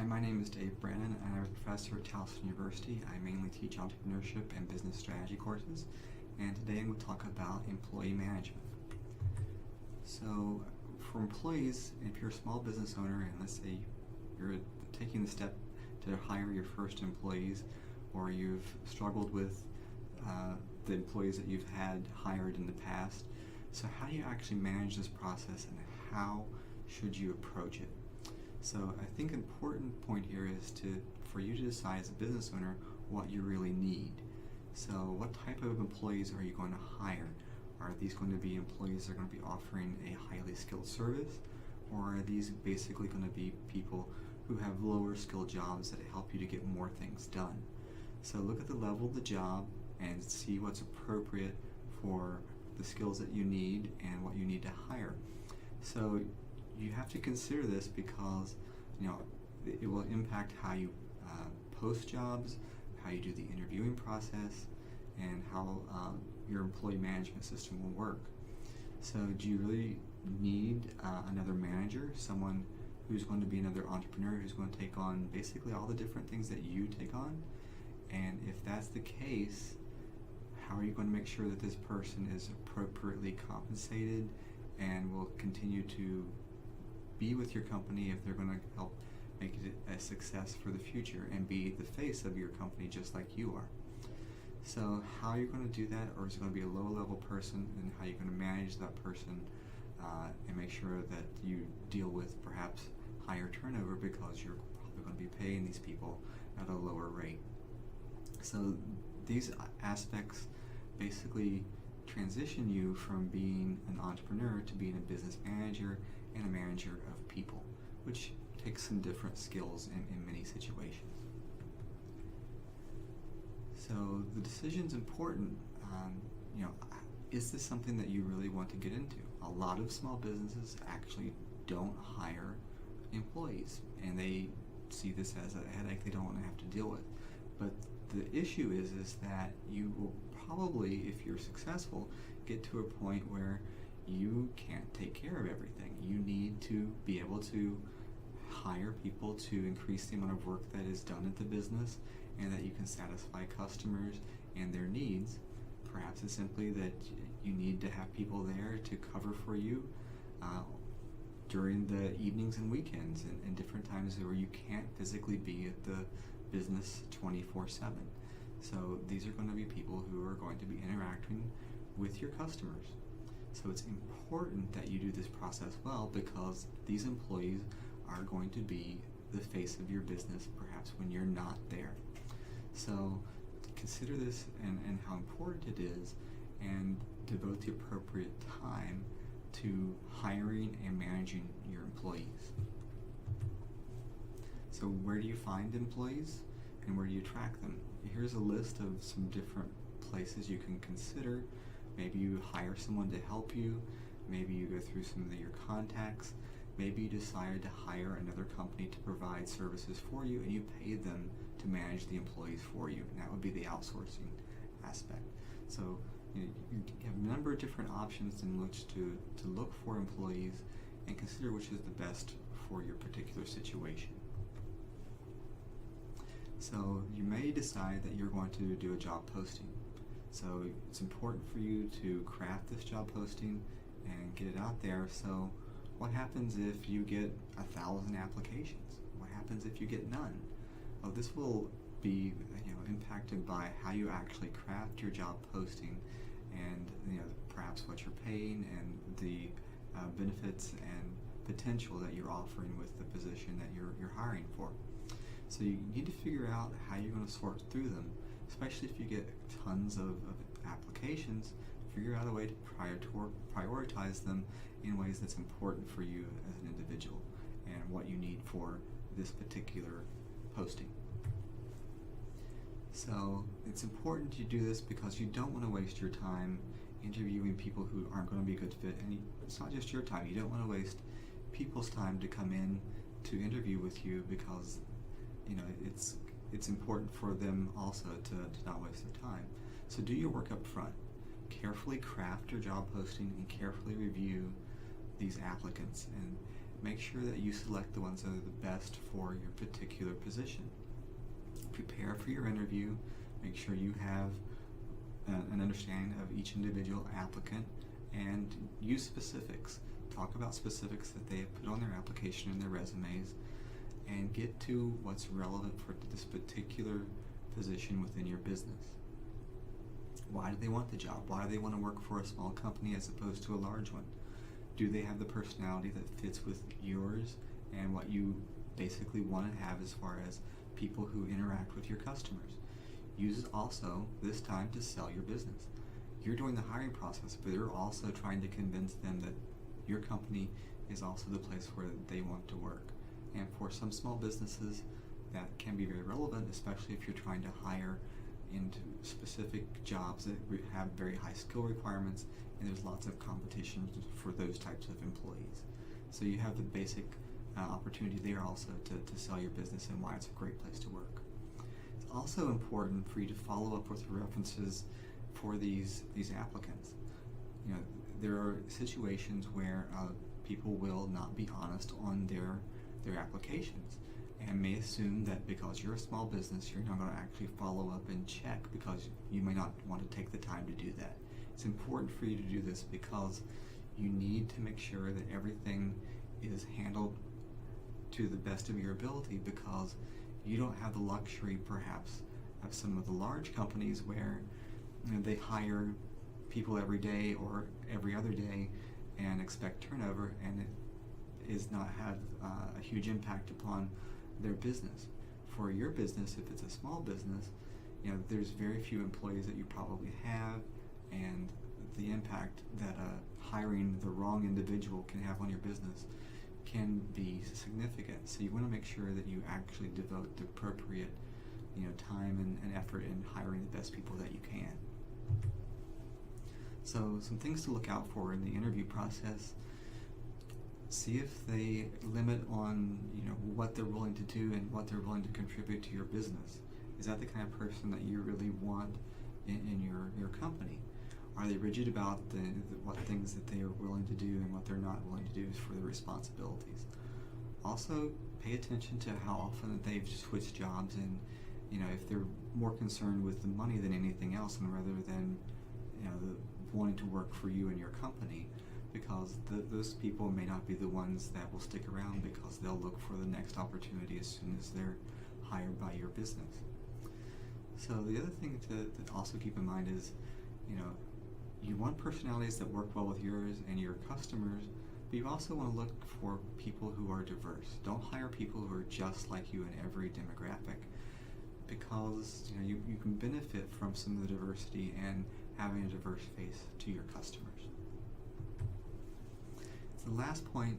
my name is Dave Brannon, and I'm a professor at Towson University. I mainly teach entrepreneurship and business strategy courses, and today I'm going to talk about employee management. So, for employees, if you're a small business owner and let's say you're taking the step to hire your first employees, or you've struggled with the employees that you've had hired in the past, so how do you actually manage this process and how should you approach it? So I think an important point here is for you to decide as a business owner what you really need. So what type of employees are you going to hire? Are these going to be employees that are going to be offering a highly skilled service, or are these basically going to be people who have lower skilled jobs that help you to get more things done? So look at the level of the job and see what's appropriate for the skills that you need and what you need to hire. So you have to consider this because it will impact how you post jobs, how you do the interviewing process, and how your employee management system will work. So do you really need another manager, someone who's going to be another entrepreneur who's going to take on basically all the different things that you take on? And if that's the case, how are you going to make sure that this person is appropriately compensated and will continue to be with your company if they're going to help make it a success for the future and be the face of your company just like you are? So how are you going to do that? Or is it going to be a low-level person, and how are you going to manage that person and make sure that you deal with perhaps higher turnover because you're probably going to be paying these people at a lower rate? So these aspects basically transition you from being an entrepreneur to being a business manager and a manager of people, which takes some different skills in many situations. So the decision's important. Is this something that you really want to get into? A lot of small businesses actually don't hire employees, and they see this as a headache they don't want to have to deal with. But the issue is that you will probably, if you're successful, get to a point where you can't take care of everything. You need to be able to hire people to increase the amount of work that is done at the business, and that you can satisfy customers and their needs. Perhaps it's simply that you need to have people there to cover for you during the evenings and weekends and different times where you can't physically be at the business 24/7. So these are going to be people who are going to be interacting with your customers. So it's important that you do this process well, because these employees are going to be the face of your business perhaps when you're not there. So consider this and how important it is, and devote the appropriate time to hiring and managing your employees. So where do you find employees and where do you attract them? Here's a list of some different places you can consider. Maybe you hire someone to help you. Maybe you go through some of your contacts. Maybe you decide to hire another company to provide services for you, and you pay them to manage the employees for you. And that would be the outsourcing aspect. So you have a number of different options in which to look for employees and consider which is the best for your particular situation. So you may decide that you're going to do a job posting. So it's important for you to craft this job posting and get it out there. So what happens if you get 1,000 applications? What happens if you get none? Well, this will be impacted by how you actually craft your job posting, and perhaps what you're paying and the benefits and potential that you're offering with the position that you're hiring for. So you need to figure out how you're going to sort through them, especially if you get tons of applications. Figure out a way to prioritize them in ways that's important for you as an individual and what you need for this particular posting. So it's important to do this because you don't want to waste your time interviewing people who aren't going to be a good fit. And it's not just your time. You don't want to waste people's time to come in to interview with you, because it's important for them also to not waste their time. So do your work up front. Carefully craft your job posting and carefully review these applicants, and make sure that you select the ones that are the best for your particular position. Prepare for your interview. Make sure you have an understanding of each individual applicant, and use specifics. Talk about specifics that they have put on their application and their resumes, and get to what's relevant for this particular position within your business. Why do they want the job? Why do they want to work for a small company as opposed to a large one? Do they have the personality that fits with yours and what you basically want to have as far as people who interact with your customers? Use also this time to sell your business. You're doing the hiring process, but you're also trying to convince them that your company is also the place where they want to work. And for some small businesses, that can be very relevant, especially if you're trying to hire into specific jobs that have very high skill requirements, and there's lots of competition for those types of employees. So you have the basic opportunity there also to sell your business and why it's a great place to work. It's also important for you to follow up with references for these applicants. You know, there are situations where people will not be honest on their applications, and may assume that because you're a small business, you're not going to actually follow up and check because you may not want to take the time to do that. It's important for you to do this because you need to make sure that everything is handled to the best of your ability, because you don't have the luxury perhaps of some of the large companies where, you know, they hire people every day or every other day and expect turnover, and it is not have a huge impact upon their business. For your business, if it's a small business, you know, there's very few employees that you probably have, and the impact that hiring the wrong individual can have on your business can be significant. So you want to make sure that you actually devote the appropriate, you know, time and effort in hiring the best people that you can. So some things to look out for in the interview process. See if they limit on, you know, what they're willing to do and what they're willing to contribute to your business. Is that the kind of person that you really want in your company? Are they rigid about what things that they are willing to do and what they're not willing to do for their responsibilities? Also, pay attention to how often they've switched jobs, and, you know, if they're more concerned with the money than anything else, and rather than, you know, wanting to work for you and your company, because those people may not be the ones that will stick around, because they'll look for the next opportunity as soon as they're hired by your business. So the other thing to also keep in mind is, you know, you want personalities that work well with yours and your customers, but you also want to look for people who are diverse. Don't hire people who are just like you in every demographic, because, you know, you can benefit from some of the diversity and having a diverse face to your customers. So the last point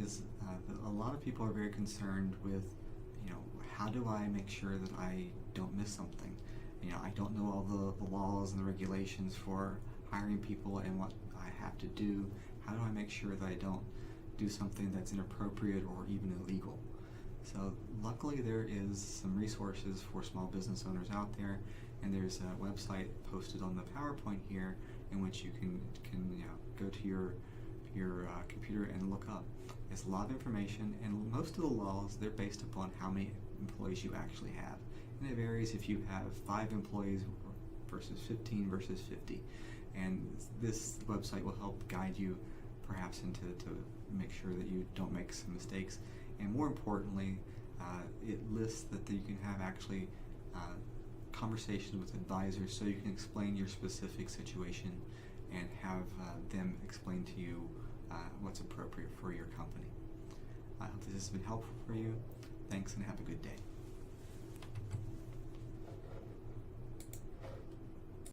is that a lot of people are very concerned with, you know, how do I make sure that I don't miss something? You know, I don't know all the laws and the regulations for hiring people and what I have to do. How do I make sure that I don't do something that's inappropriate or even illegal? So luckily there is some resources for small business owners out there, and there's a website posted on the PowerPoint here in which you can you know, go to your computer and look up. It's a lot of information, and most of the laws, they're based upon how many employees you actually have. And it varies if you have 5 employees versus 15 versus 50. And this website will help guide you perhaps to make sure that you don't make some mistakes. And more importantly, it lists that you can have actually conversations with advisors, so you can explain your specific situation and have them explain to you what's appropriate for your company. I hope this has been helpful for you. Thanks, and have a good day.